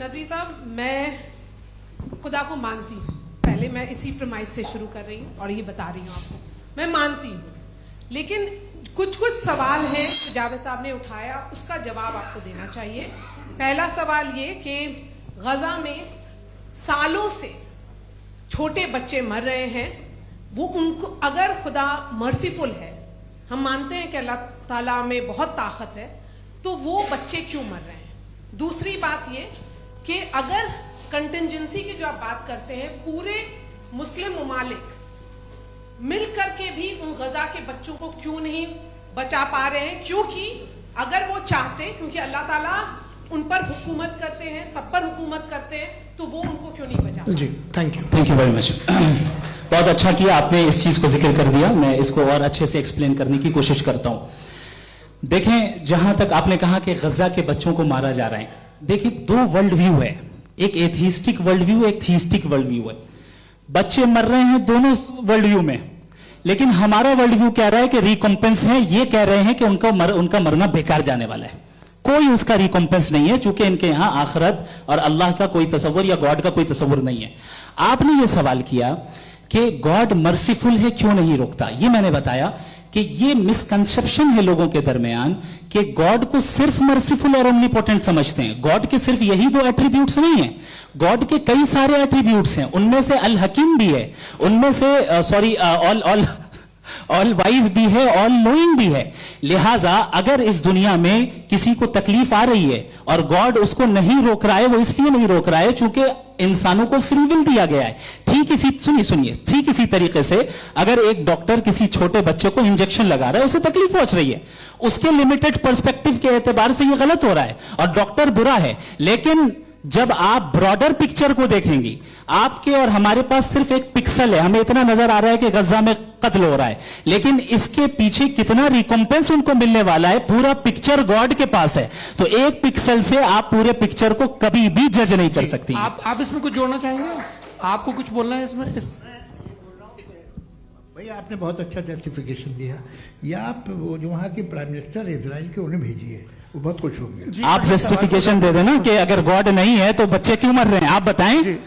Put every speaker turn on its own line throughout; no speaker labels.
नदवी साहब, मैं खुदा को मानती हूँ, पहले मैं इसी प्रमाइस से शुरू कर रही हूँ और ये बता रही हूँ आपको, मैं मानती हूँ, लेकिन कुछ सवाल हैं जो जावेद साहब ने उठाया, उसका जवाब आपको देना चाहिए। पहला सवाल ये कि गजा में सालों से छोटे बच्चे मर रहे हैं, वो उनको अगर खुदा मर्सीफुल है, हम मानते हैं कि अल्लाह ताला में बहुत ताकत है, तो वो बच्चे क्यों मर रहे हैं? दूसरी बात ये कि अगर कंटिजेंसी की जो आप बात करते हैं, पूरे मुस्लिम ममालिक मिल करके भी उन गजा के बच्चों को क्यों नहीं बचा पा रहे हैं? क्योंकि अगर वो चाहते, क्योंकि अल्लाह ताला उन पर हुकूमत करते हैं, सब पर हुकूमत करते हैं, तो वो उनको क्यों नहीं बचा?
जी, थैंक यू वेरी मच। बहुत अच्छा किया आपने इस चीज को जिक्र कर दिया, मैं इसको और अच्छे से एक्सप्लेन करने की कोशिश करता हूं। देखें, जहां तक आपने कहा कि गजा के बच्चों को मारा जा रहा है, देखिए दो वर्ल्ड व्यू है, एक एथिस्टिक वर्ल्ड व्यू, एक थीस्टिक वर्ल्ड व्यू है। बच्चे मर रहे हैं दोनों वर्ल्ड व्यू में, लेकिन हमारा वर्ल्ड व्यू कह रहा है कि रिकॉम्पेंस है, ये कह रहे हैं कि उनका मरना बेकार जाने वाला है, कोई उसका रिकॉम्पेंस नहीं है, चूंकि इनके यहां आखिरत और अल्लाह का कोई तसव्वुर या गॉड का कोई तसव्वुर नहीं है। आपने ये सवाल किया कि गॉड मर्सीफुल है, क्यों नहीं रोकता? ये मैंने बताया कि ये मिसकंसेप्शन है लोगों के दरमियान कि गॉड को सिर्फ मर्सीफुल और ओमनीपोटेंट समझते हैं। गॉड के सिर्फ यही दो एट्रीब्यूट्स नहीं है, गॉड के कई सारे एट्रीब्यूट्स हैं, उनमें से अल हकीम भी है, उनमें से ऑल वाइज भी है, ऑल नोइंग भी है। लिहाजा अगर इस दुनिया में किसी को तकलीफ आ रही है और गॉड उसको नहीं रोक रहा है, वो इसलिए नहीं रोक रहा है चूंकि इंसानों को फ्री विल दिया गया है। ठीक इसी तरीके से अगर एक डॉक्टर किसी छोटे बच्चे को इंजेक्शन लगा रहा है, उसे तकलीफ पहुंच रही है, उसके लिमिटेड पर्सपेक्टिव के एतबार से यह गलत हो रहा है और डॉक्टर बुरा है। लेकिन जब आप ब्रॉडर पिक्चर को देखेंगी, आपके और हमारे पास सिर्फ एक पिक्सल है, हमें इतना नजर आ रहा है कि गजा में कत्ल हो रहा है, लेकिन इसके पीछे कितना रिकॉम्पेंस उनको मिलने वाला है, पूरा पिक्चर गॉड के पास है। तो एक पिक्सल से आप पूरे पिक्चर को कभी भी जज नहीं कर सकती।
आप इसमें कुछ जोड़ना चाहेंगे? आपको कुछ बोलना है इसमें?
भैया आपने बहुत अच्छा जस्टिफिकेशन दिया। या आप वो जो वहाँ के प्राइम मिनिस्टर इजराइल के उन्हें भेजिए, वो बहुत खुश होंगे।
आप जस्टिफिकेशन दे देना कि अगर गॉड नहीं है तो बच्चे क्यों मर रहे हैं, आप बताएं।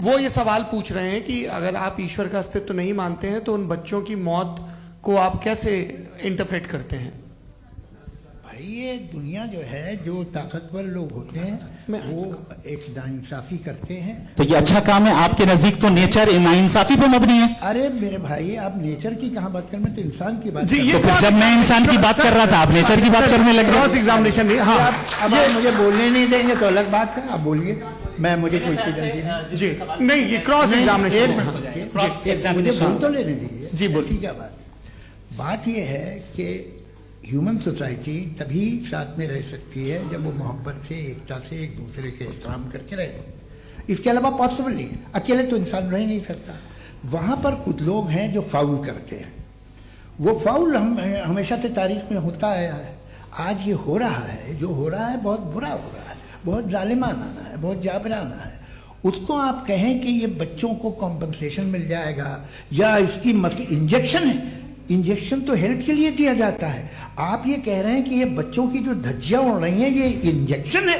वो ये सवाल पूछ रहे हैं कि अगर आप ईश्वर का अस्तित्व नहीं मानते हैं तो उन बच्चों की मौत को आप कैसे इंटरप्रेट करते हैं?
भाई ये दुनिया जो है, जो ताकतवर लोग होते हैं वो एक नाइंसाफी करते हैं।
तो ये अच्छा काम है, आपके नजदीक तो नेचर नाइंसाफी पे मबनी है।
अरे मेरे भाई, आप नेचर की कहाँ बात कर, मैं तो इंसान की बात
जी, तो फिर जब मैं इंसान की बात कर रहा था आप नेचर की बात करने लगे।
Cross examination. हाँ,
अब आप मुझे बोलने नहीं देंगे तो अलग बात है, आप बोलिए, मुझे कोई जल्दी नहीं।
जी नहीं, ये क्रॉस एग्जामिनेशन।
मुझे बोल तो लेने दीजिए।
जी बोलिए।
क्या बात ये है कि ह्यूमन सोसाइटी तभी साथ में रह सकती है जब वो मोहब्बत से, एकता से एक दूसरे के एहतराम करके रहे। इसके अलावा पॉसिबल नहीं, अकेले तो इंसान रह नहीं सकता। वहाँ पर कुछ लोग हैं जो फाउल करते हैं, वो फाउल हमेशा से तारीख में होता आया है। आज ये हो रहा है, जो हो रहा है बहुत बुरा हो रहा है, बहुत जालिमाना है, बहुत जाबराना है। उसको आप कहें कि ये बच्चों को कॉम्पनसेशन मिल जाएगा या इसकी इंजेक्शन है, इंजेक्शन तो हेल्थ के लिए दिया जाता है। आप ये कह रहे हैं कि ये बच्चों की जो धज्जियां उड़ रही हैं ये इंजेक्शन है,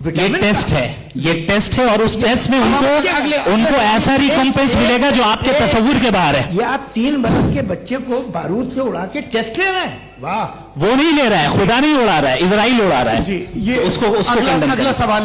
ये टेस्ट है, ये टेस्ट है और उस टेस्ट में उनको ऐसा रिकॉम्पेंस मिलेगा जो आपके तस्वुर के बाहर है।
ये आप 3 बरस के बच्चे को बारूद से उड़ा के टेस्ट ले रहे हैं? वाह,
वो नहीं ले रहा है, खुदा नहीं उड़ा रहा है, इजराइल उड़ा रहा है।
जी, ये
उसको
अगला सवाल।